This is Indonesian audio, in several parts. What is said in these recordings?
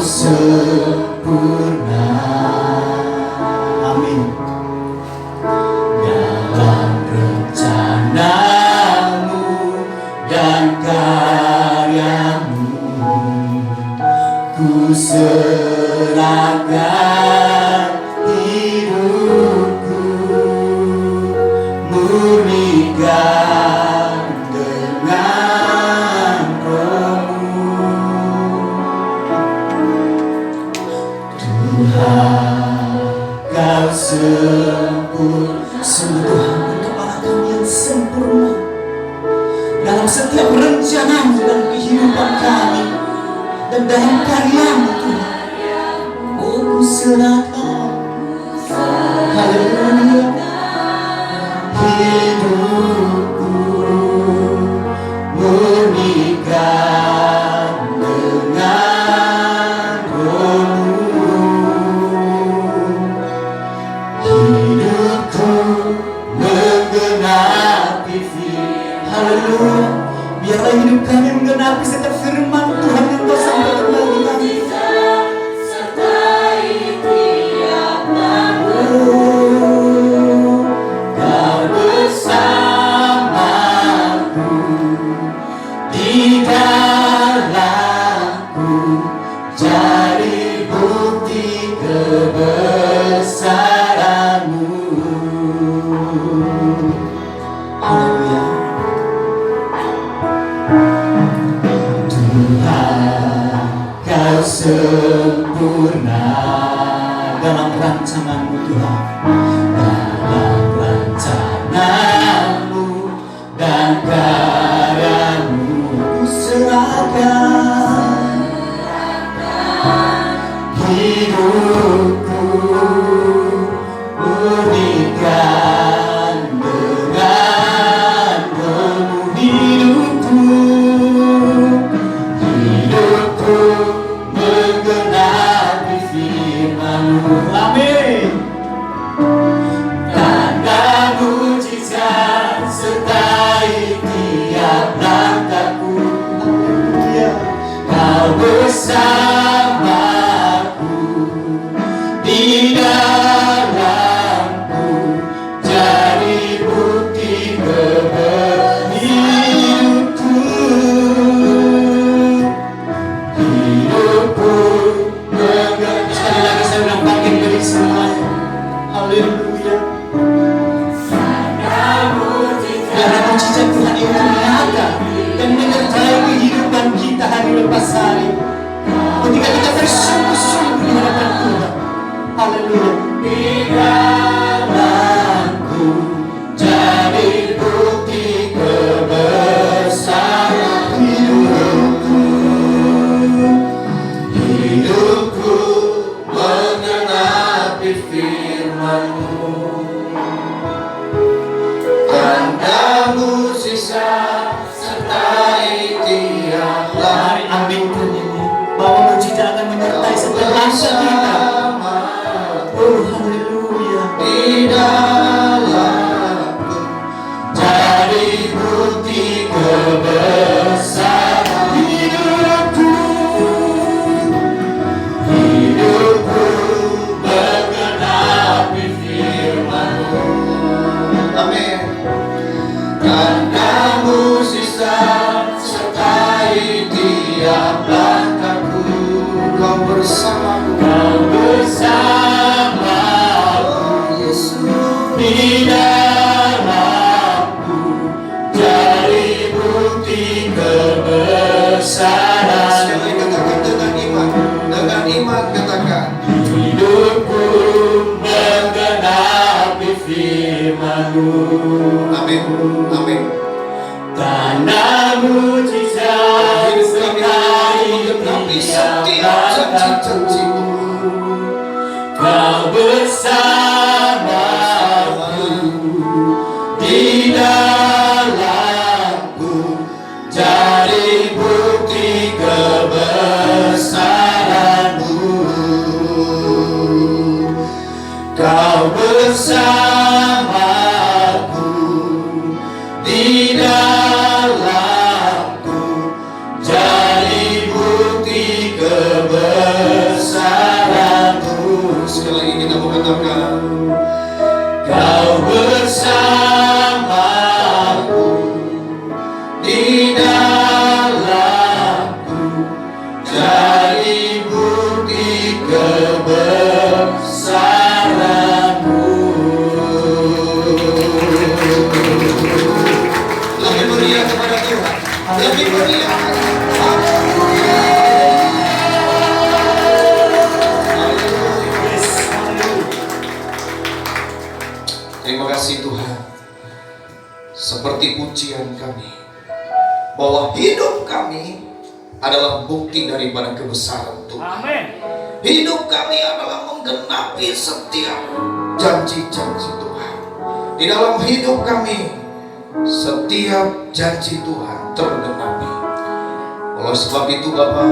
sempurna. Amin. Dalam rencanamu dan karyamu, ku serahkan hidupku, murnikan dengan Roh-Mu. Tuhan, Kau sempurna. Tuhan, Engkaulah Tuhan yang sempurna dalam setiap rencana-Mu dan kehidupan kami dan dalam karya-Mu Tuhan. Oh, ku serahkan, haleluya, hidupku, murnikan dengan Roh-Mu. Hidupku menggenapi firman. Haleluya. Biarlah hidup kami menggenapi setiap firman Tuhan yang Kau sampaikan bagi kami. Kau bersamaku, di dalamku, jadi bukti kebesaran-Mu. Haleluya. Tuhan, Kau sempurna dalam rancangan-Mu Tuhan. Dalam rancangan-Mu dan karya-Mu, ku serahkan hidupku, murnikan dengan Roh-Mu. Hidupku menggenapi firman-Mu. Amin. Tanda mujizat sertai tiap langkahku. Haleluya. Kau bersamaku, di dalamku, jadi bukti hidupku. Hidupku menggenapi. Sekali lagi saya ulang bangkit dari semuanya. Haleluya. Biarlah mujizat Tuhan itu nyata dan menyertai kehidupan kita hari lepas hari, ketika kita bersungguh-sungguh di hadapan Tuhan. Haleluya. Di dalamku, jadi bukti kebesaran hidupku. Hidupku menggenapi firman-Mu. Tanda mujizat sertai tiap langkah. Aminkan ini, bahwa mujizat akan menyertai setiap langkah kita. Oh, haleluya. Di dalamku, jadi bukti kebesaran hidupku. Hidupku menggenapi firman-Mu. Amin. Tanda mujizat sertai tiap langkahku. Kau bersamaku, Kau bersamaku, Yesus, di dalamku, jadi bukti kebesaran. Sekali katakan dengan iman katakan. Hidupku menggenapi firman-Mu. Amin. Amin. Tanda mujizat sertai setiap janji-janji-Mu. Kau bersamaku, di dalamku, jadi bukti kebesaran-Mu. Kau bersamaku, di dalam lebih meriah lagi. Haleluya. Terima kasih Tuhan. Seperti pujian kami, bahwa hidup kami adalah bukti daripada kebesaran Tuhan. Amin. Hidup kami adalah menggenapi setiap janji-janji Tuhan. Di dalam hidup kami, setiap janji Tuhan tergenapi. Oleh sebab itu Bapa,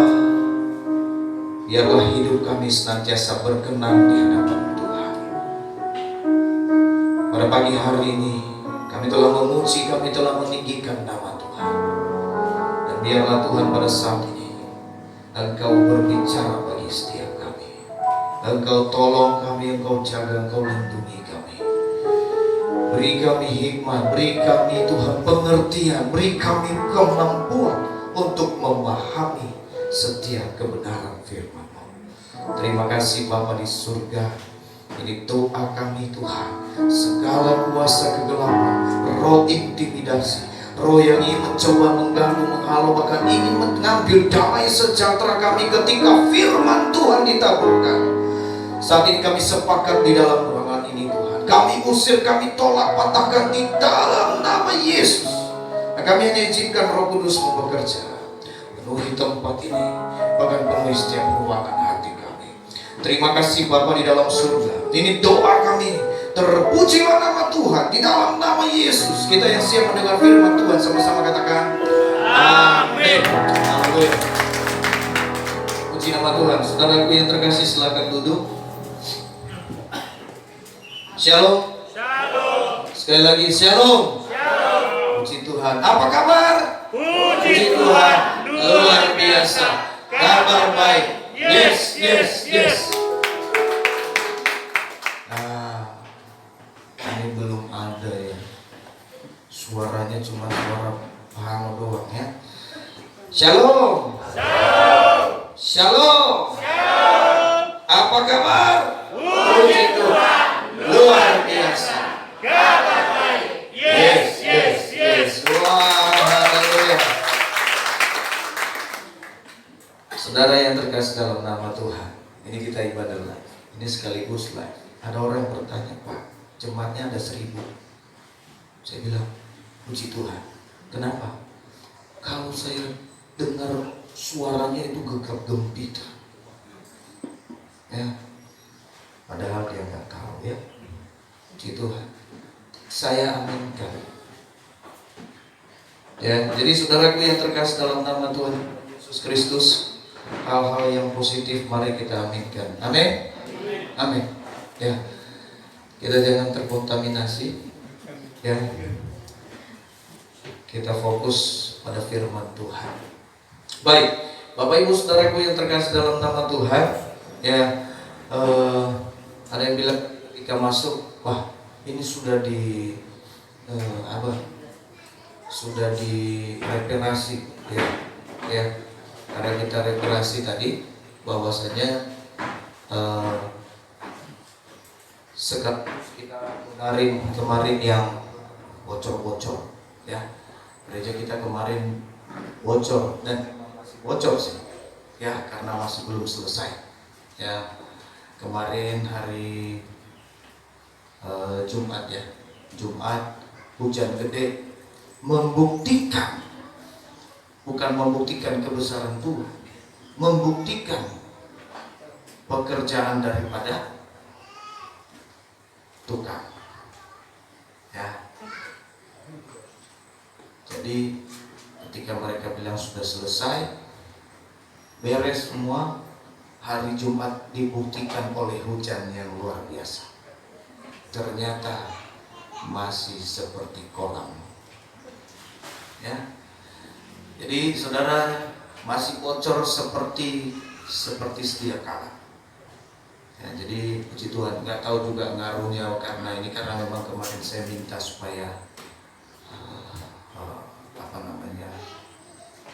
biarlah hidup kami senantiasa berkenan di hadapan Tuhan. Pada pagi hari ini, kami telah memuji, kami telah meninggikan nama Tuhan. Dan biarlah Tuhan pada saat ini Engkau berbicara bagi setiap kami. Engkau tolong kami, Engkau jaga, Engkau lindungi kami. Beri kami hikmat, beri kami Tuhan pengertian, beri kami kemampuan untuk memahami setiap kebenaran firman-Mu. Terima kasih Bapa di surga. Ini doa kami Tuhan. Segala kuasa kegelapan, roh intimidasi, roh yang ingin mencoba mengganggu, menghalau, bahkan ingin mengambil damai sejahtera kami ketika firman Tuhan ditaburkan. Saat ini kami sepakat di dalam ruangan ini Tuhan. Kami usir, kami tolak, patahkan di dalam nama Yesus. Nah, kami hanya izinkan Roh Kudus-Mu bekerja, penuhi tempat ini, bahkan penuhi setiap ruangan hati kami. Terima kasih Bapa di dalam surga. Ini doa kami. Terpujilah nama Tuhan di dalam nama Yesus. Kita yang siap mendengar firman Tuhan sama-sama katakan amin. Amin. Puji nama Tuhan. Saudaraku yang terkasih, silakan duduk. Shalom. Shalom. Sekali lagi shalom. Shalom. Puji Tuhan. Apa kabar? Puji Tuhan. Luar biasa. Kabar baik. Yes, yes, yes. Ini belum ada ya. Suaranya cuma suara Pango doang ya. Shalom. Shalom. Shalom. Shalom. Apa kabar? Puji Tuhan. Luar biasa. Kabar baik. Yes, yes, yes. Wah, haleluya. Saudara yang terkasih dalam nama Tuhan, ini kita ibadah live. Ini sekaligus live. Ada orang yang bertanya, Pak, jemaatnya ada 1000. Saya bilang, puji Tuhan. Kenapa? Kalau saya dengar suaranya itu gegap gempita, ya, padahal dia nggak tahu ya. Puji Tuhan. Saya aminkan. Ya, jadi saudaraku yang terkasih dalam nama Tuhan Yesus Kristus, hal-hal yang positif mari kita aminkan. Amin. Amin. Ya. Kita jangan terkontaminasi. Ya. Kita fokus pada firman Tuhan. Baik, Bapak Ibu saudaraku yang terkasih dalam nama Tuhan, ya, ada yang bilang ketika masuk, wah, ini sudah sudah direparasi, ya. Karena kita reparasi tadi, bahwasanya sekat kita kemarin yang bocor-bocor, ya. Gereja kita kemarin bocor dan masih bocor sih, ya, karena masih belum selesai, ya. Kemarin hari Jumat, ya, Jumat hujan gede membuktikan, bukan membuktikan kebesaran Tuhan, membuktikan pekerjaan daripada tukang, ya. Jadi ketika mereka bilang sudah selesai, beres semua, hari Jumat dibuktikan oleh hujan yang luar biasa. Ternyata masih seperti kolam, ya. Jadi saudara, masih bocor seperti sedia kala. Ya, jadi puji Tuhan, nggak tahu juga ngaruhnya karena memang kemarin saya minta supaya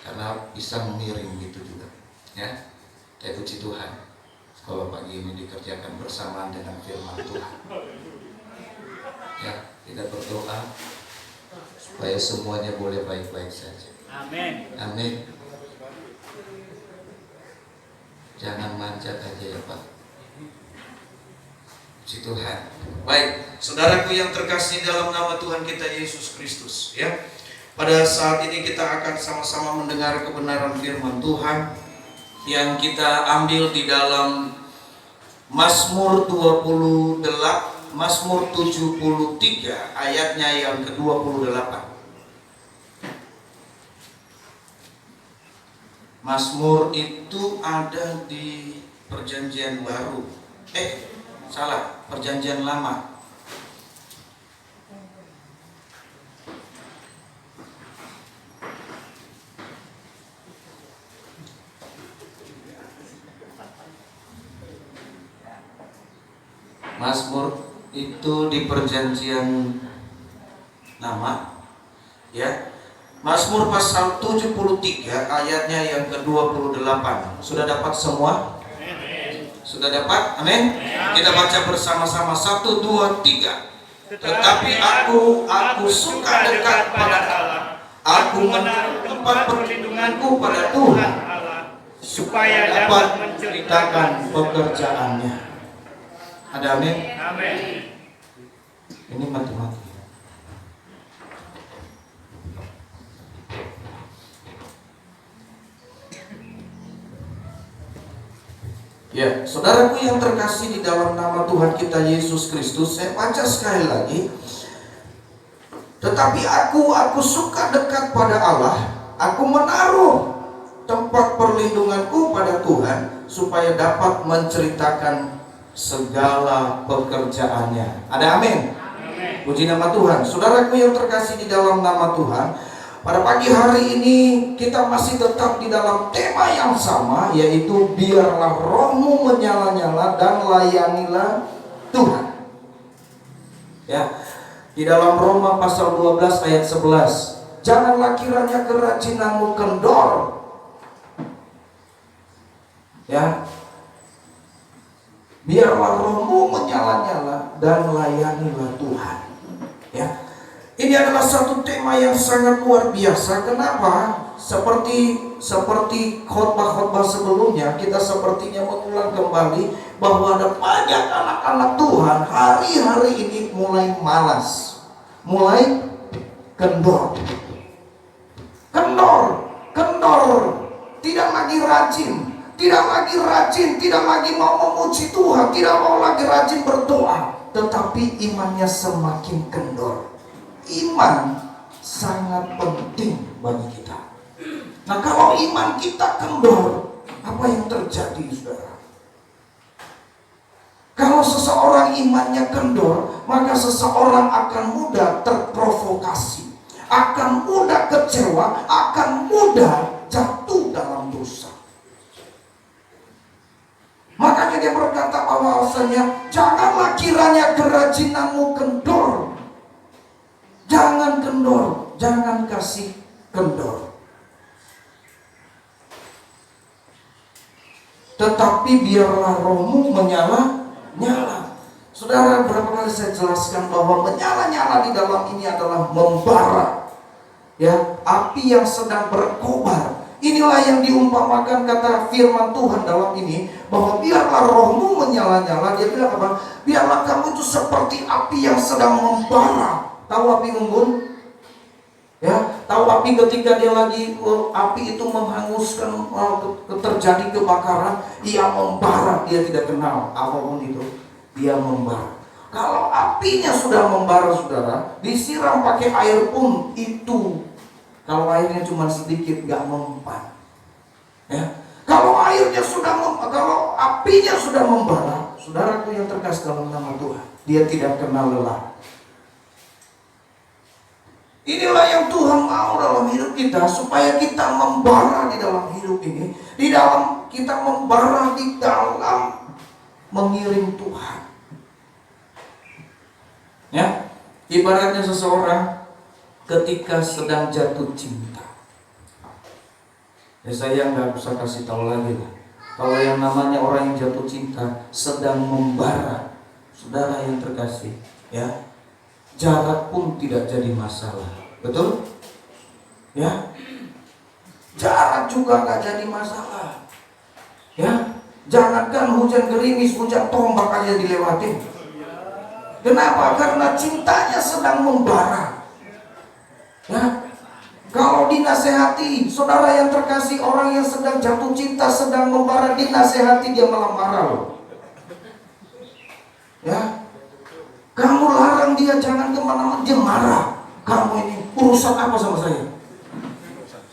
karena bisa mengiring gitu juga, ya. Saya puji Tuhan kalau pagi ini dikerjakan bersamaan dengan firman Tuhan. Ya, kita berdoa supaya semuanya boleh baik-baik saja. Amin. Amin. Jangan manjat aja ya Pak. Puji Tuhan. Baik, saudaraku yang terkasih dalam nama Tuhan kita Yesus Kristus, ya. Pada saat ini kita akan sama-sama mendengar kebenaran firman Tuhan yang kita ambil di dalam Mazmur 28, Mazmur 73 ayatnya yang ke-28. Mazmur itu ada di Perjanjian Baru. Salah, Perjanjian Lama. Mazmur itu di Perjanjian Lama, ya. Mazmur pasal 73 ayatnya yang ke-28. Sudah dapat semua? Sudah dapat? Amin. Kita baca bersama-sama 1, 2, 3. Tetapi aku suka dekat pada Allah. Aku menaruh tempat perlindunganku pada Tuhan Allah, supaya dapat menceritakan pekerjaannya. Ada amin? Amin. Ini mati-mati. Ya, saudaraku yang terkasih di dalam nama Tuhan kita Yesus Kristus, saya baca sekali lagi. Tetapi aku suka dekat pada Allah, aku menaruh tempat perlindunganku pada Tuhan, supaya dapat menceritakan segala pekerjaannya. Ada amin? Amin. Puji nama Tuhan. Saudaraku yang terkasih di dalam nama Tuhan, pada pagi hari ini kita masih tetap di dalam tema yang sama, yaitu biarlah rohmu menyala-nyala dan layanilah Tuhan. Ya, di dalam Roma pasal 12 ayat 11, janganlah kiranya kerajinanmu kendor. Ya, biarlah rohmu menyala-nyala dan layanilah Tuhan. Ya. Ini adalah satu tema yang sangat luar biasa. Kenapa? Seperti khotbah-khotbah sebelumnya, kita sepertinya mengulang kembali bahwa ada banyak anak-anak Tuhan hari-hari ini mulai malas, mulai kendor, tidak lagi rajin, tidak lagi mau memuji Tuhan, tidak mau lagi rajin berdoa, tetapi imannya semakin kendor. Iman sangat penting bagi kita. Nah, kalau iman kita kendor, apa yang terjadi, saudara? Kalau seseorang imannya kendor, maka seseorang akan mudah terprovokasi, akan mudah kecewa, akan mudah jatuh dalam dosa. Makanya dia berkata bahwasanya janganlah kiranya kerajinanmu kendor. Jangan kendor, jangan kasih kendor. Tetapi biarlah rohmu menyala-nyala. Saudara, berapa kali saya jelaskan bahwa menyala-nyala di dalam ini adalah membara. Ya, api yang sedang berkobar. Inilah yang diumpamakan kata firman Tuhan dalam ini, bahwa biarlah rohmu menyala-nyala. Dia bilang apa? Biarlah kamu itu seperti api yang sedang membara. Tahu api unggun? Ya, tahu api ketika dia lagi api itu menghanguskan, terjadi kebakaran, ia membara, dia tidak kenal apapun itu, dia membara. Kalau apinya sudah membara, saudara, disiram pakai air pun itu, kalau airnya cuma sedikit, gak mempan. Ya, kalau apinya sudah membara, saudaraku yang terkasih dalam nama Tuhan, dia tidak kenal lelah. Inilah yang Tuhan mau dalam hidup kita, supaya kita membara di dalam hidup ini, kita membara di dalam mengiring Tuhan. Ya, ibaratnya seseorang ketika sedang jatuh cinta. Ya, saya nggak usah kasih tahu lagi lah. Kalau yang namanya orang yang jatuh cinta sedang membara, saudara yang terkasih, ya, jarak pun tidak jadi masalah. Betul? Ya. Jarak juga nggak jadi masalah. Ya, jangankan hujan gerimis, hujan tombak aja dilewatin. Kenapa? Karena cintanya sedang membara. Ya, kalau dinasehati, saudara yang terkasih, orang yang sedang jatuh cinta, sedang membara, dinasehati dia malah marah loh. Ya, kamu larang dia jangan kemana-mana, dia marah. Kamu ini urusan apa sama saya?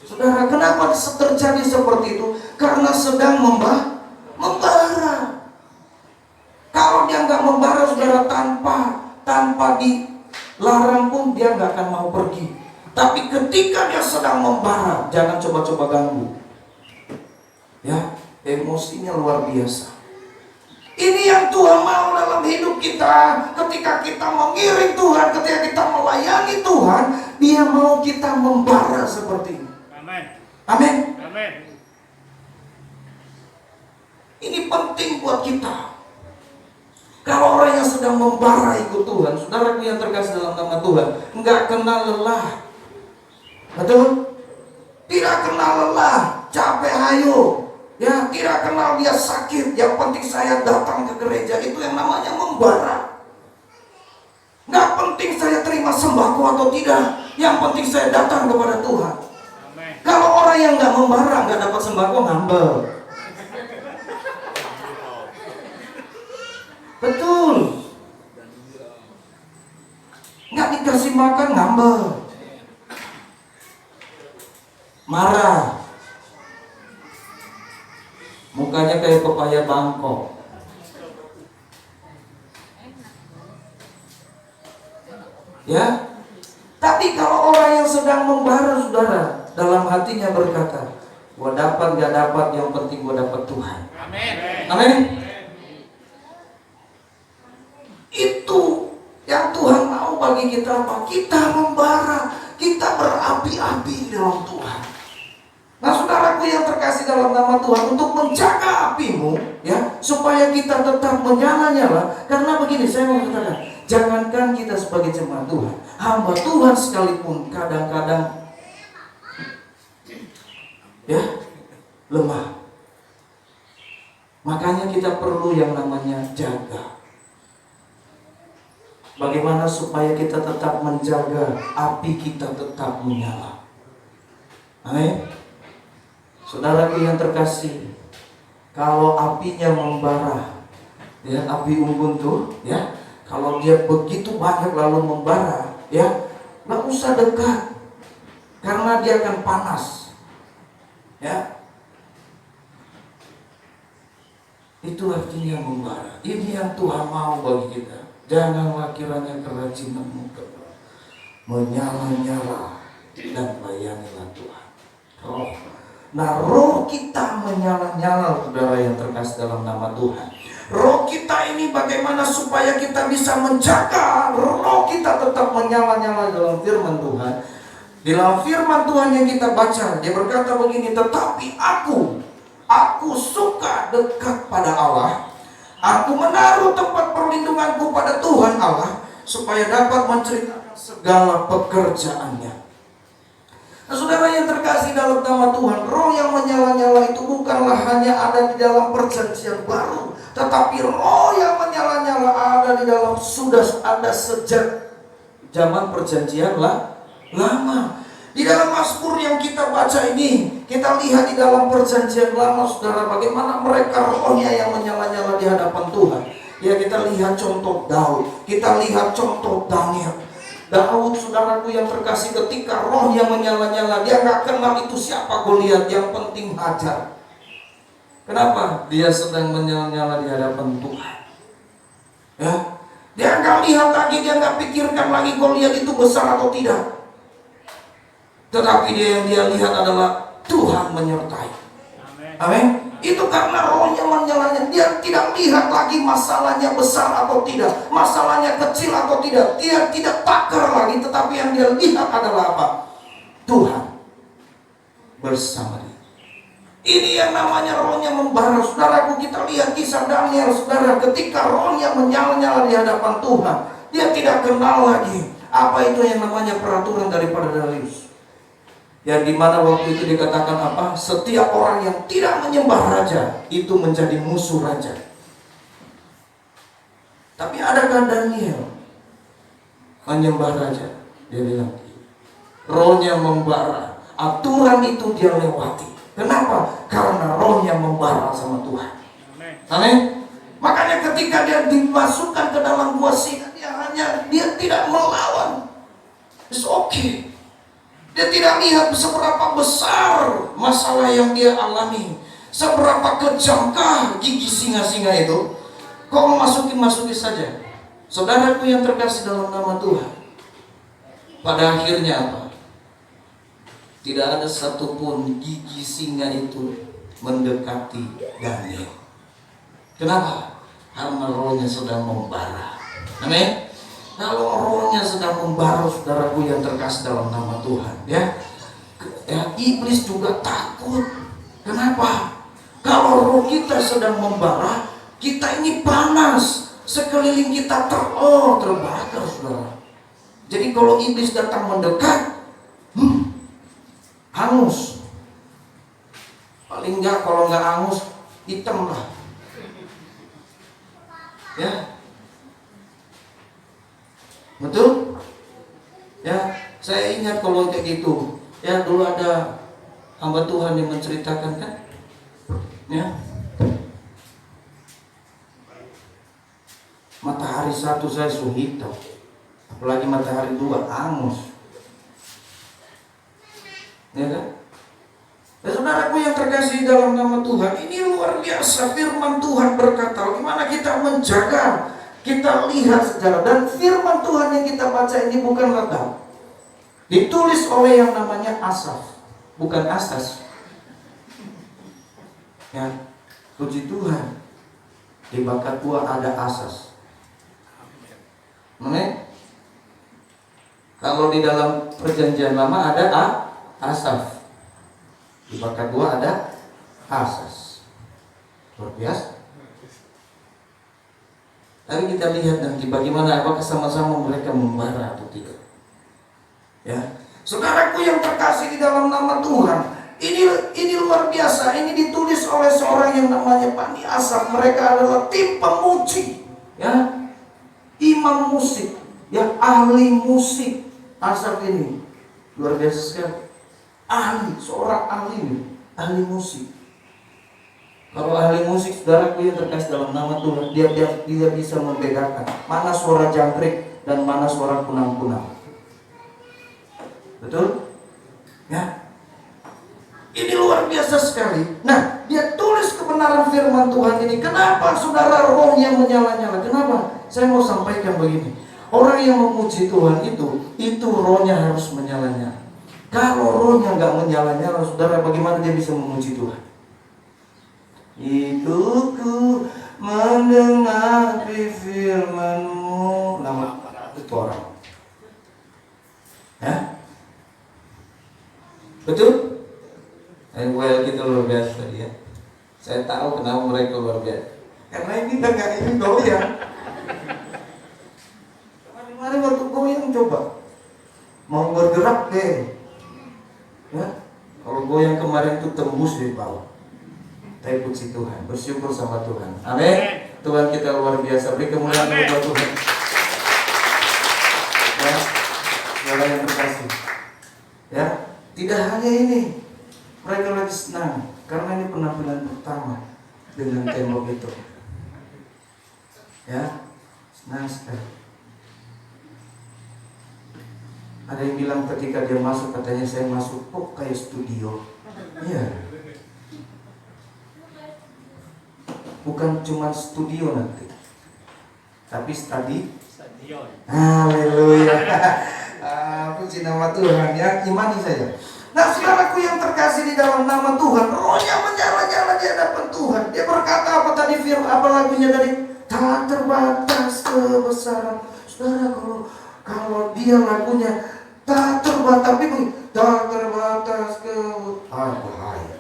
Saudara, kenapa terjadi seperti itu? Karena sedang membara. Kalau dia nggak membara, saudara, tanpa dilarang pun dia nggak akan mau pergi. Tapi ketika dia sedang membara, jangan coba-coba ganggu. Ya, emosinya luar biasa. Ini yang Tuhan mau dalam hidup kita. Ketika kita mengiring Tuhan, ketika kita melayani Tuhan, Dia mau kita membara seperti ini. Amin. Amin. Amin. Ini penting buat kita. Kalau orang yang sedang membara ikut Tuhan, saudaraku yang terkasih dalam nama Tuhan, nggak kenal lelah. Betul? Tidak kenal lelah, capek hayo. Ya, tidak kenal dia sakit. Yang penting saya datang ke gereja, itu yang namanya membara. Nggak penting saya terima sembako atau tidak, yang penting saya datang kepada Tuhan. Amin. Kalau orang yang nggak membara, nggak dapat sembako, ngambek. Betul. Nggak dikasih makan, ngambek, marah, mukanya kayak pepaya Bangkok. Ya, tapi kalau orang yang sedang membara, saudara, dalam hatinya berkata, gua dapat gak dapat, yang penting gua dapat Tuhan. Amin. Amin. Itu yang Tuhan mau bagi kita apa? Kita membara, kita berapi-api dalam Tuhan. Nah, saudaraku yang terkasih dalam nama Tuhan, untuk menjaga apimu, ya, supaya kita tetap menyala-nyala. Karena begini, saya mau katakan, jangankan kita sebagai jemaat Tuhan, hamba Tuhan sekalipun kadang-kadang, ya, lemah. Makanya kita perlu yang namanya jaga. Bagaimana supaya kita tetap menjaga api kita tetap menyala. Amin. Saudaraku yang terkasih, kalau apinya membara, ya, api unggun tuh, ya, kalau dia begitu banyak lalu membara, ya, nggak usah dekat, karena dia akan panas, ya. Itu artinya membara. Ini yang Tuhan mau bagi kita. Janganlah kiranya kerajinanmu menyala-nyala, dan layanilah Tuhan. Roh. Nah, roh kita menyala-nyala, saudara yang terkasih dalam nama Tuhan. Roh kita ini bagaimana supaya kita bisa menjaga roh kita tetap menyala-nyala dalam firman Tuhan. Di dalam firman Tuhan yang kita baca, dia berkata begini, tetapi aku suka dekat pada Allah. Aku menaruh tempat perlindunganku pada Tuhan Allah, supaya dapat menceritakan segala pekerjaannya. Nah, saudara yang terkasih dalam nama Tuhan, roh yang menyala-nyala itu bukanlah hanya ada di dalam perjanjian baru, tetapi roh yang menyala-nyala ada di dalam, sudah ada sejak zaman perjanjian lama. Di dalam Mazmur yang kita baca ini, kita lihat di dalam perjanjian lama, saudara, bagaimana mereka rohnya yang menyala-nyala di hadapan Tuhan. Ya, kita lihat contoh Daud, kita lihat contoh Daniel. Daud, saudaraku yang terkasih, ketika rohnya menyala-nyala, dia gak kenal itu siapa Goliat, yang penting hajar. Kenapa? Dia sedang menyala-nyala di hadapan Tuhan. Ya, dia gak lihat lagi, dia gak pikirkan lagi Goliat itu besar atau tidak. Tetapi yang dia lihat adalah Tuhan menyertai. Amin. Itu karena rohnya menyalanya. Dia tidak lihat lagi masalahnya besar atau tidak, masalahnya kecil atau tidak. Dia tidak takar lagi, tetapi yang dia lihat adalah apa? Tuhan bersama dia. Ini yang namanya rohnya membara. Saudaraku, kita lihat kisah Daniel, saudara, ketika rohnya menyala-nyala di hadapan Tuhan, dia tidak kenal lagi apa itu yang namanya peraturan daripada Darius. Yang dimana waktu itu dikatakan apa? Setiap orang yang tidak menyembah raja itu menjadi musuh raja. Tapi adakah Daniel menyembah raja? Dia bilang, rohnya membara, aturan itu dia lewati. Kenapa? Karena rohnya membara sama Tuhan. Amin. Makanya ketika dia dimasukkan ke dalam gua singa, dia tidak melawan. It's okay. Dia tidak lihat seberapa besar masalah yang dia alami, seberapa kejamkah gigi singa-singa itu. Kok masukin saja. Saudaraku yang terkasih dalam nama Tuhan, pada akhirnya apa? Tidak ada satupun gigi singa itu mendekati Daniel. Kenapa? Karena rohnya sedang membara. Amin. Kalau rohnya sedang membara, saudaraku yang terkasih dalam nama Tuhan, ya iblis juga takut. Kenapa? Kalau roh kita sedang membara, kita ini panas, sekeliling kita terbakar, saudara. Jadi kalau iblis datang mendekat, hangus. Paling enggak, kalau enggak hangus, hitam lah. Ya, betul? Ya, saya ingat kalau kayak gitu. Ya, dulu ada hamba Tuhan yang menceritakan kan, ya, matahari satu saya sudah hitam, apalagi matahari dua hangus, ya kan? Dan saudaraku yang terkasih dalam nama Tuhan, ini luar biasa firman Tuhan berkata, bagaimana kita menjaga. Kita lihat sejarah, dan firman Tuhan yang kita baca ini bukan ledam. Ditulis oleh yang namanya Asaf, bukan Asas. Ya, puji Tuhan. Di bakat Tuhan ada Asas. Amin. Kalau di dalam perjanjian lama ada Asaf. Di bakat Tuhan ada Asas. Luar biasa. Tapi kita lihat nanti bagaimana, apakah sama-sama mereka membara atau tidak. Ya, saudaraku yang terkasih di dalam nama Tuhan, ini luar biasa. Ini ditulis oleh seorang yang namanya Bani Asaf. Mereka adalah tim pemuji, ya, imam musik, ya, ahli musik. Asaf ini luar biasa sekali. Seorang ahli musik. Kalau ahli musik, saudaraku yang terkasih dalam nama Tuhan, dia bisa membedakan mana suara jangkrik dan mana suara kunang-kunang. Betul? Ya. Ini luar biasa sekali. Nah, dia tulis kebenaran firman Tuhan ini. Kenapa saudara rohnya menyala-nyala? Kenapa? Saya mau sampaikan begini. Orang yang memuji Tuhan itu rohnya harus menyala-nyala. Kalau rohnya nggak menyala-nyala, saudara, bagaimana dia bisa memuji Tuhan? Hidupku mendengar firman-Mu. Nama itu orang. Ya? Betul? Well, kita luar biasa dia. Saya tahu kenapa mereka luar biasa. Karena ini nggak ingin goyang. Kemarin waktu goyang coba, mau bergerak deh. Ya? Kalau goyang kemarin itu tembus di bawah. Tapi puji Tuhan, bersyukur sama Tuhan. Amin. Tuhan kita luar biasa. Beri kemuliaan kepada Tuhan. Ya, saudara yang terkasih. Ya, tidak hanya ini, mereka lagi senang karena ini penampilan pertama dengan tembok itu. Ya, senang sekali. Ada yang bilang ketika dia masuk, katanya saya masuk kok kayak studio. Iya. Bukan cuma studio nanti, tapi stadion. Haleluya. Puji nama Tuhan, ya, imani saya. Nah, saudaraku yang terkasih di dalam nama Tuhan, rohnya menyala-nyala di hadapan Tuhan. Dia berkata apa tadi firman, apa lagunya tadi? Tak terbatas kebesaran. Saudara, kalau dia lagunya tak terbatas, tapi tak terbatas bahaya.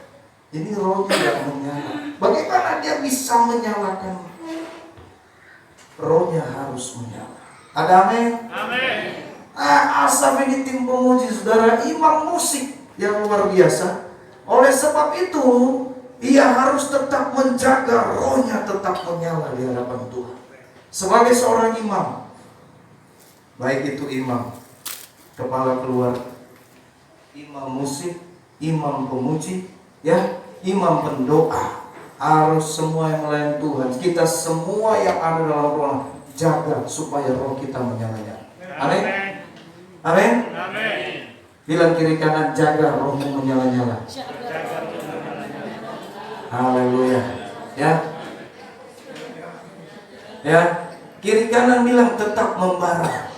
Ini rohnya tidak menyala. Bagaimana dia bisa menyalakan? Rohnya harus menyala. Ada amin? Amin. Asaf ini tim pemuji, saudara, imam musik. yang luar biasa. Oleh sebab itu, ia harus tetap menjaga rohnya tetap menyala di hadapan Tuhan. Sebagai seorang imam, baik itu imam kepala keluarga, imam musik, imam pemuji, ya, imam pendoa, harus semua yang melayani Tuhan. Kita semua yang ada dalam ruangan jaga supaya roh kita menyala-nyala. Amin. Amin. Amin. Bilang kiri kanan, jaga rohmu menyala-nyala. Haleluya. Ya. Ya. Kiri kanan bilang tetap membara.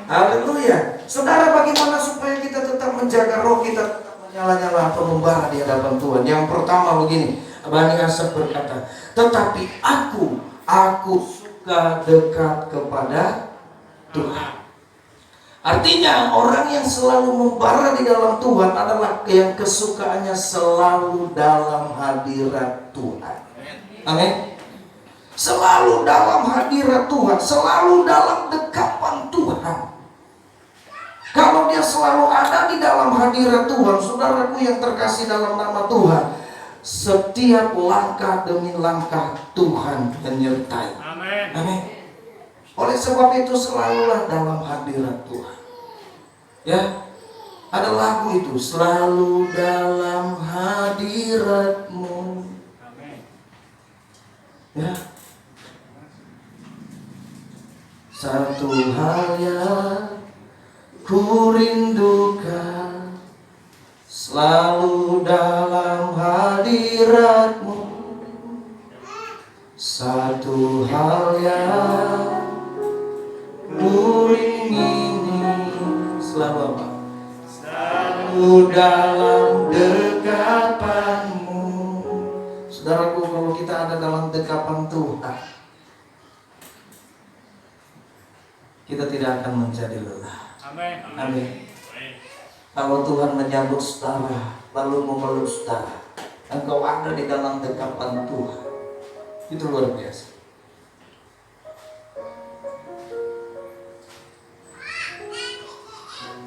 Haleluya. Saudara, bagaimana supaya kita tetap menjaga roh kita tetap menyala-nyala atau membara di hadapan Tuhan? Yang pertama begini, Bani Asaf berkata, tetapi aku suka dekat kepada Tuhan. Artinya orang yang selalu membara di dalam Tuhan adalah yang kesukaannya selalu dalam hadirat Tuhan. Amin. Selalu dalam hadirat Tuhan, selalu dalam dekapan Tuhan. Kalau dia selalu ada di dalam hadirat Tuhan, saudaraku yang terkasih dalam nama Tuhan, setiap langkah demi langkah Tuhan menyertai. Amin. Amin. Oleh sebab itu selalulah dalam hadirat Tuhan. Ya, ada lagu itu, selalu dalam hadirat-Mu. Amin. Ya. Satu hal yang ku rindukan, selalu dalam hadirat-Mu. Satu hal yang ku ingini, selalu apa? Selalu dalam dekapan-Mu. Saudaraku, kalau kita ada dalam dekapan Tuhan, kita tidak akan menjadi lelah. Amin. Amin. Kalau Tuhan menyambut saudara, lalu memeluk saudara, engkau ada di dalam dekapan Tuhan, itu luar biasa.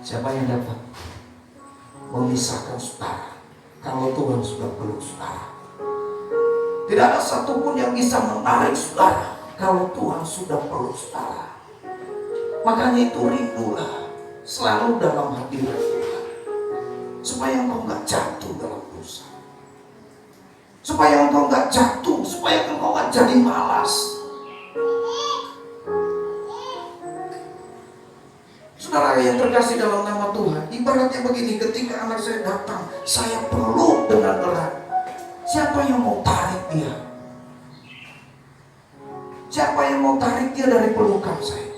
Siapa yang dapat memisahkan saudara kalau Tuhan sudah peluk saudara? Tidak ada satupun yang bisa menarik saudara kalau Tuhan sudah peluk saudara. Makanya itu rindulah selalu dalam hadirat Tuhan, supaya engkau nggak jatuh dalam dosa, supaya engkau nggak jatuh, supaya engkau nggak jadi malas. Saudara yang terkasih dalam nama Tuhan, ibaratnya begini, ketika anak saya datang, saya peluk dengan erat. Siapa yang mau tarik dia? Siapa yang mau tarik dia dari pelukan saya?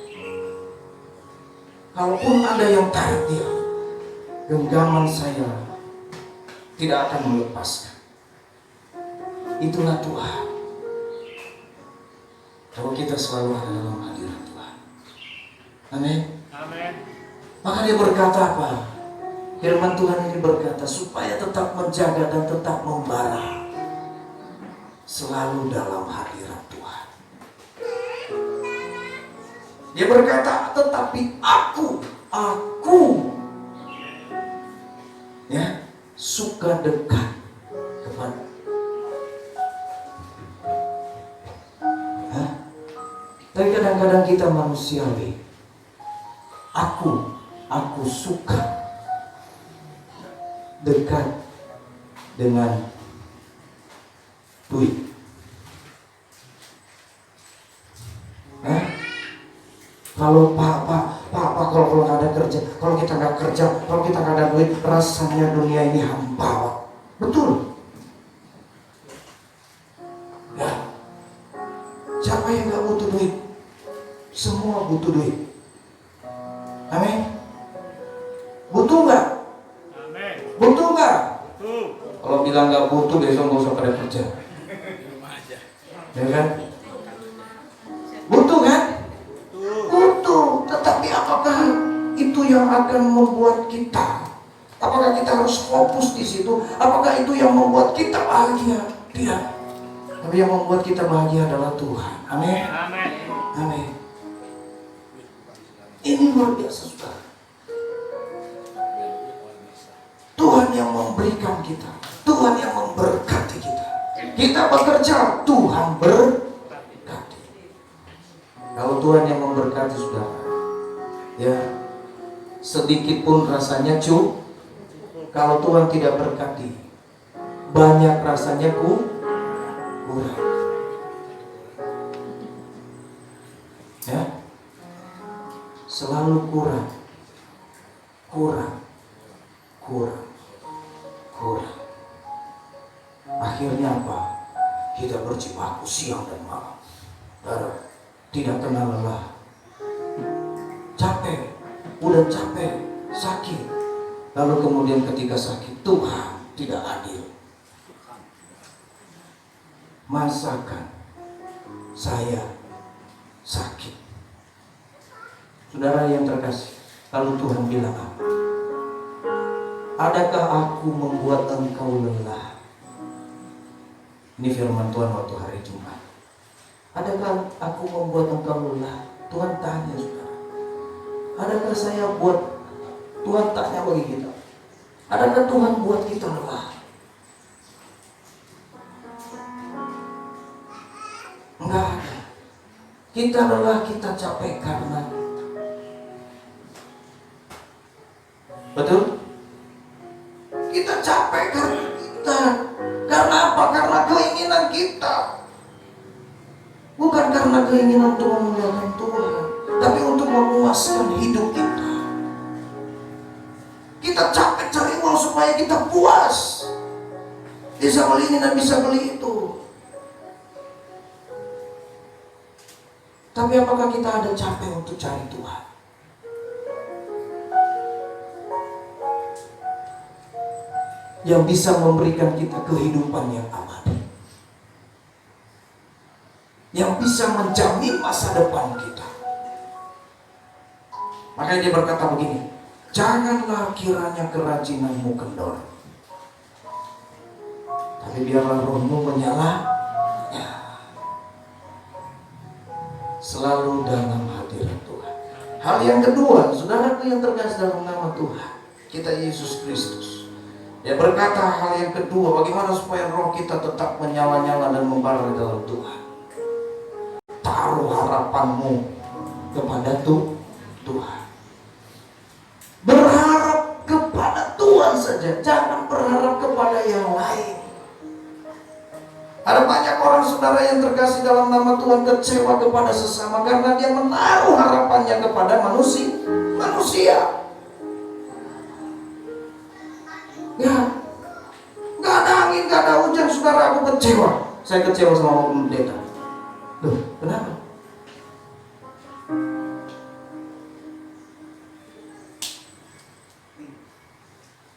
Kalaupun ada yang tarik dia, genggaman saya tidak akan melepaskan. Itulah Tuhan. Kalau kita selalu ada dalam hadirat Tuhan. Amin. Amin. Maka dia berkata apa? Firman Tuhan ini berkata, supaya tetap menjaga dan tetap membara selalu dalam hadirat Tuhan. Dia berkata, tetapi aku ya, suka dekat kepada. Tapi kadang-kadang kita manusiawi. Aku suka dekat dengan duit. Kalau Pak, kalau nggak ada kerja, kalau kita nggak kerja, kalau kita nggak ada duit, rasanya dunia ini hampa. Betul. Ya. Siapa yang nggak butuh duit? Semua butuh duit. Amin. Butuh nggak? Amin. Butuh nggak? Tuh. Kalau bilang nggak butuh, besok nggak usah pada kerja. Ya kan? Butuh kan? Butuh. Tetapi apakah itu yang akan membuat kita? Apakah kita harus fokus di situ? Apakah itu yang membuat kita bahagia? Tidak. Tapi yang membuat kita bahagia adalah Tuhan. Amin. Amin. Amin. Ini luar biasa, saudara. Tuhan yang memberikan kita, Tuhan yang memberkati kita. Kita bekerja, Tuhan berkati. Kalau Tuhan yang memberkati, saudara, ya sedikit pun rasanya cukup. Kalau Tuhan tidak berkati, banyak rasanya kurang. Ya, selalu kurang. Akhirnya apa? Kita berjibaku siang dan malam. Saudara, tidak kenal lelah. Capek, udah capek, sakit. Lalu kemudian ketika sakit, Tuhan tidak adil. Masakan saya sakit. Saudara yang terkasih, lalu Tuhan bilang apa? Adakah aku membuat engkau lelah? Ini firman Tuhan waktu hari Jumat. Adakah aku membuat engkau lelah? Tuhan tanya, saudara. Adakah saya buat? Tuhan tanya bagi kita. Adakah Tuhan buat kita lelah? Enggak ada. Kita lelah, kita capek karena, betul? Kita capek karena kita. Karena apa? Karena keinginan kita. Bukan karena keinginan Tuhan memuliakan Tuhan, tapi untuk memuaskan hidup kita. Kita capek cari uang supaya kita puas. Bisa beli ini dan bisa beli itu. Tapi apakah kita ada capek untuk cari Tuhan? Yang bisa memberikan kita kehidupan yang aman, yang bisa menjamin masa depan kita. Makanya dia berkata begini, janganlah kiranya kerajinanmu kendor, tapi biarlah rohmu menyala selalu dalam hadirat Tuhan. Hal yang kedua, saudaraku yang terkasih dalam nama Tuhan kita Yesus Kristus, dia berkata hal yang kedua, bagaimana supaya roh kita tetap menyala-nyala dan membara dalam Tuhan. Taruh harapanmu kepada Tuhan. Berharap kepada Tuhan saja, jangan berharap kepada yang lain. Ada banyak orang, saudara yang terkasih dalam nama Tuhan, kecewa kepada sesama karena dia menaruh harapannya kepada manusia. Ya, gak ada angin, gak ada hujan, saudara, aku kecewa. Saya kecewa sama pendeta. Loh, kenapa?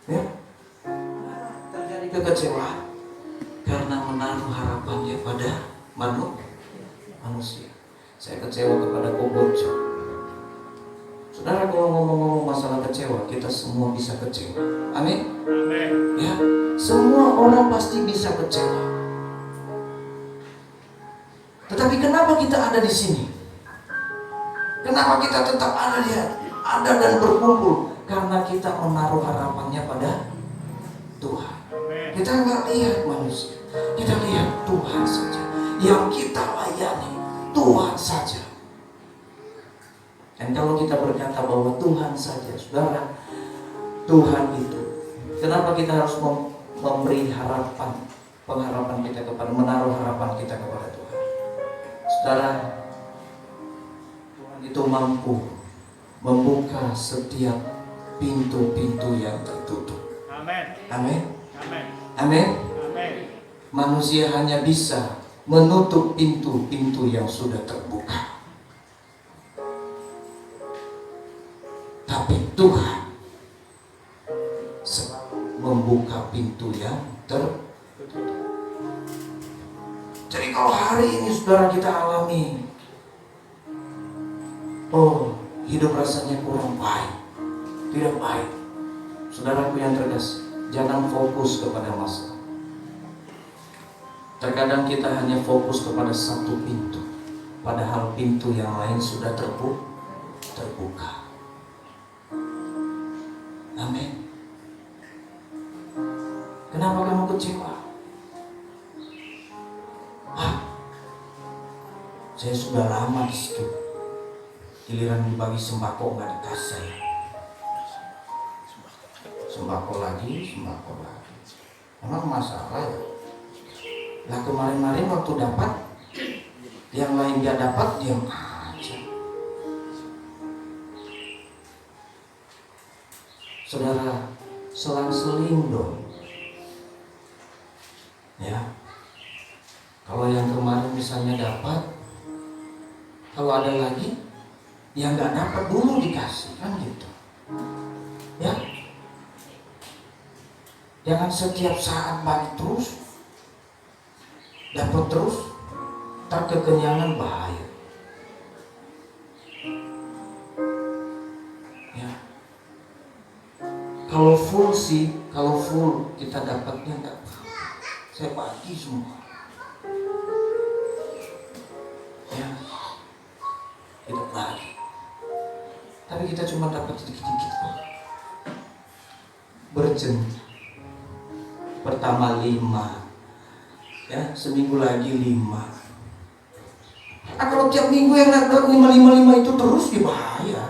Ya, terjadi kekecewaan karena menaruh harapannya pada manusia. Saya kecewa kepada Kobojo. Saudara, kalau ngomong-ngomong masalah kecewa, kita semua bisa kecewa. Amin. Ya, semua orang pasti bisa kecewa. Tetapi kenapa kita ada di sini? Kenapa kita tetap ada dan berkumpul? Karena kita menaruh harapannya pada Tuhan. Kita nggak lihat manusia, kita lihat Tuhan saja. Yang kita layani Tuhan saja. Dan kalau kita berkata bahwa Tuhan saja, saudara, Tuhan itu, kenapa kita harus memberi pengharapan kita kepada, menaruh harapan kita kepada Tuhan? Saudara, Tuhan itu mampu membuka setiap pintu-pintu yang tertutup. Amin. Amin. Amin. Amin. Amin. Manusia hanya bisa menutup pintu-pintu yang sudah terbuka. Tapi Tuhan selalu membuka pintu yang tertutup. Jadi kalau hari ini saudara kita alami, oh hidup rasanya kurang baik, tidak baik, saudaraku yang terkasih, jangan fokus kepada masalah. Terkadang kita hanya fokus kepada satu pintu, padahal pintu yang lain sudah terbuka. terbuka. Amin. Kenapa kamu kecewa? Saya sudah lama di situ. Giliran dibagi sembako nggak dikasih saya. Sembako lagi. Emang masalah ya? Lah kemarin-kemarin waktu dapat, yang lain dia dapat, diam aja. Saudara, selang-seling dong. Ya, kalau yang kemarin misalnya dapat, kalau ada lagi, yang nggak dapat dulu dikasih, kan gitu. Ya, jangan setiap saat bagi terus, dapat terus, tak kekenyangan bahaya. Ya, kalau full kita dapatnya nggak, saya bagi semua. Ya, tidak lagi. Tapi kita cuma dapat sedikit-sedikit kok. Berjenjang. Pertama 5, ya seminggu lagi 5. Nah, kalau tiap minggu yang dapat 5 itu terus ya bahaya.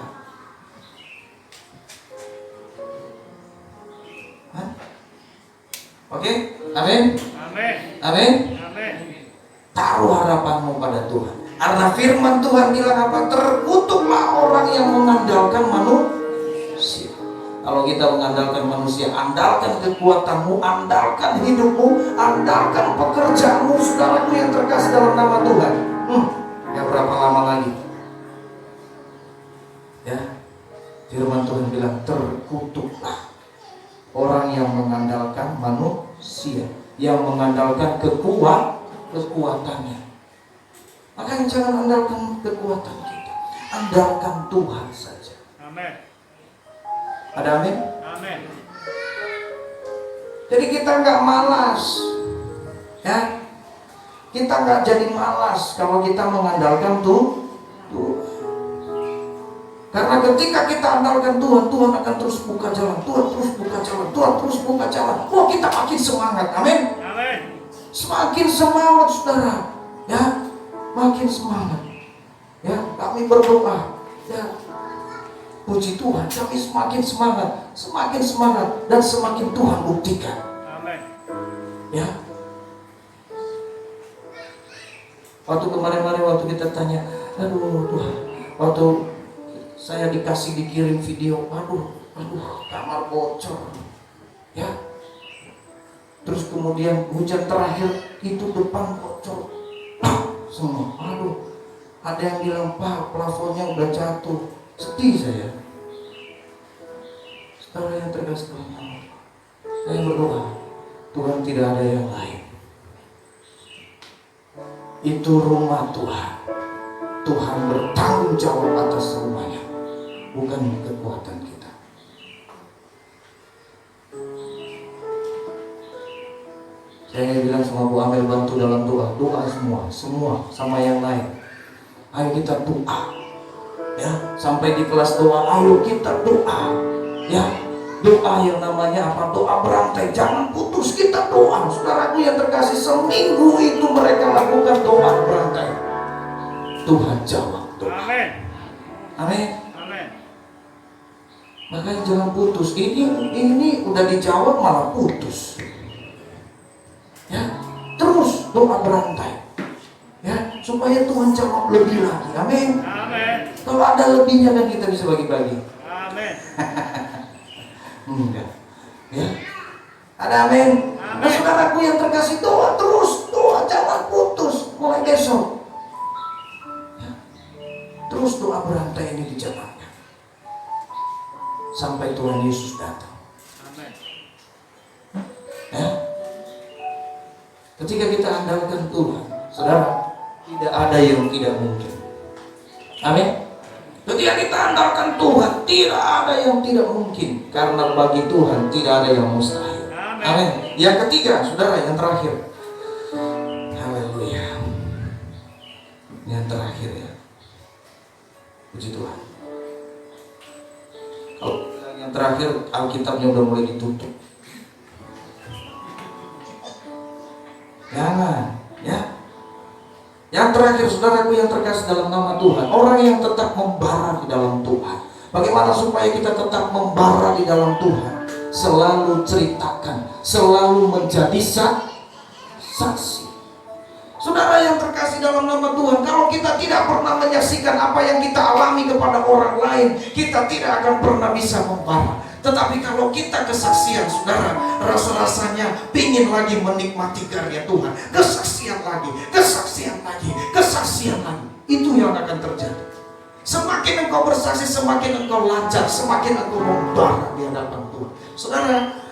Hah? Oke, amin. Amin. Amin. Amin. Taruh harapanmu pada Tuhan. Karena firman Tuhan bilang apa? Terkutuklah orang yang mengandalkan manusia. Kalau kita mengandalkan manusia, andalkan kekuatanmu, andalkan hidupmu, andalkan pekerjaanmu, saudaraku yang terkasih dalam nama Tuhan. Ya berapa lama lagi? Ya, firman Tuhan bilang terkutuklah orang yang mengandalkan manusia, yang mengandalkan kekuatannya. Makanya jangan andalkan kekuatan kita, andalkan Tuhan saja. Amin. Ada amin? Amin. Jadi kita nggak malas, ya. Kita nggak jadi malas kalau kita mengandalkan Tuhan. Karena ketika kita andalkan Tuhan, Tuhan akan terus buka jalan, Tuhan terus buka jalan, Tuhan terus buka jalan. Oh, kita makin semangat, amin. Amin. Semakin semangat, saudara, ya, makin semangat. Ya, kami berdoa, ya. Puji Tuhan, kami semakin semangat, dan semakin Tuhan buktikan. Amin. Ya. Waktu kemarin-kemarin waktu kita tanya, aduh Tuhan, waktu saya dikirim video, aduh, kamar bocor, ya. Terus kemudian hujan terakhir itu depan bocor, semua, aduh. Ada yang bilang, Pak, plafonnya udah jatuh. Sedih saya. Saudara yang terkasih dalam nama Tuhan, saya berdoa, Tuhan tidak ada yang lain. Itu rumah Tuhan. Tuhan bertanggung jawab atas rumahnya, bukan kekuatan kita. Saya bilang sama Bu Amel, bantu dalam doa semua sama yang lain. Ayo kita doa, ya, sampai di kelas doa, ayo kita doa, ya, doa yang namanya apa? Doa berantai, jangan putus kita doa. Saudaraku yang terkasih, seminggu itu mereka lakukan doa berantai. Tuhan jawab doa. Amin. Amin. Amin. Makanya jangan putus. Ini udah dijawab malah putus. Ya, terus doa berantai. Ya, supaya Tuhan jawab lebih lagi. Amin. Amin. Kalau ada lebihnya kan kita bisa bagi-bagi. Amin. Enggak. Ya. Ada amin. Nah, saudaraku yang terkasih, doa terus, doa jangan putus mulai besok. Ya. Terus doa berantai ini dijalankan sampai Tuhan Yesus datang. Amin. Ya. Ketika kita andalkan Tuhan, saudara, tidak ada yang tidak mungkin. Amin. Ketika kita andalkan Tuhan, tidak ada yang tidak mungkin, karena bagi Tuhan tidak ada yang mustahil. Amin. Yang ketiga, saudara, yang terakhir. Haleluya. Yang terakhir, ya. Puji Tuhan. Kalau yang terakhir, Alkitabnya udah mulai ditutup. Jangan, ya. Yang terakhir, saudaraku yang terkasih dalam nama Tuhan, orang yang tetap membara di dalam Tuhan. Bagaimana supaya kita tetap membara di dalam Tuhan? Selalu ceritakan, selalu menjadi saksi. Saudara yang terkasih dalam nama Tuhan, kalau kita tidak pernah menyaksikan apa yang kita alami kepada orang lain, kita tidak akan pernah bisa membara. Tetapi kalau kita kesaksian, saudara, rasa-rasanya pingin lagi menikmati karya Tuhan. Kesaksian lagi, kesaksian lagi, kesaksian lagi. Itu yang akan terjadi. Semakin engkau bersaksi, semakin engkau lancar, semakin engkau membara di hadapan Tuhan. Saudara,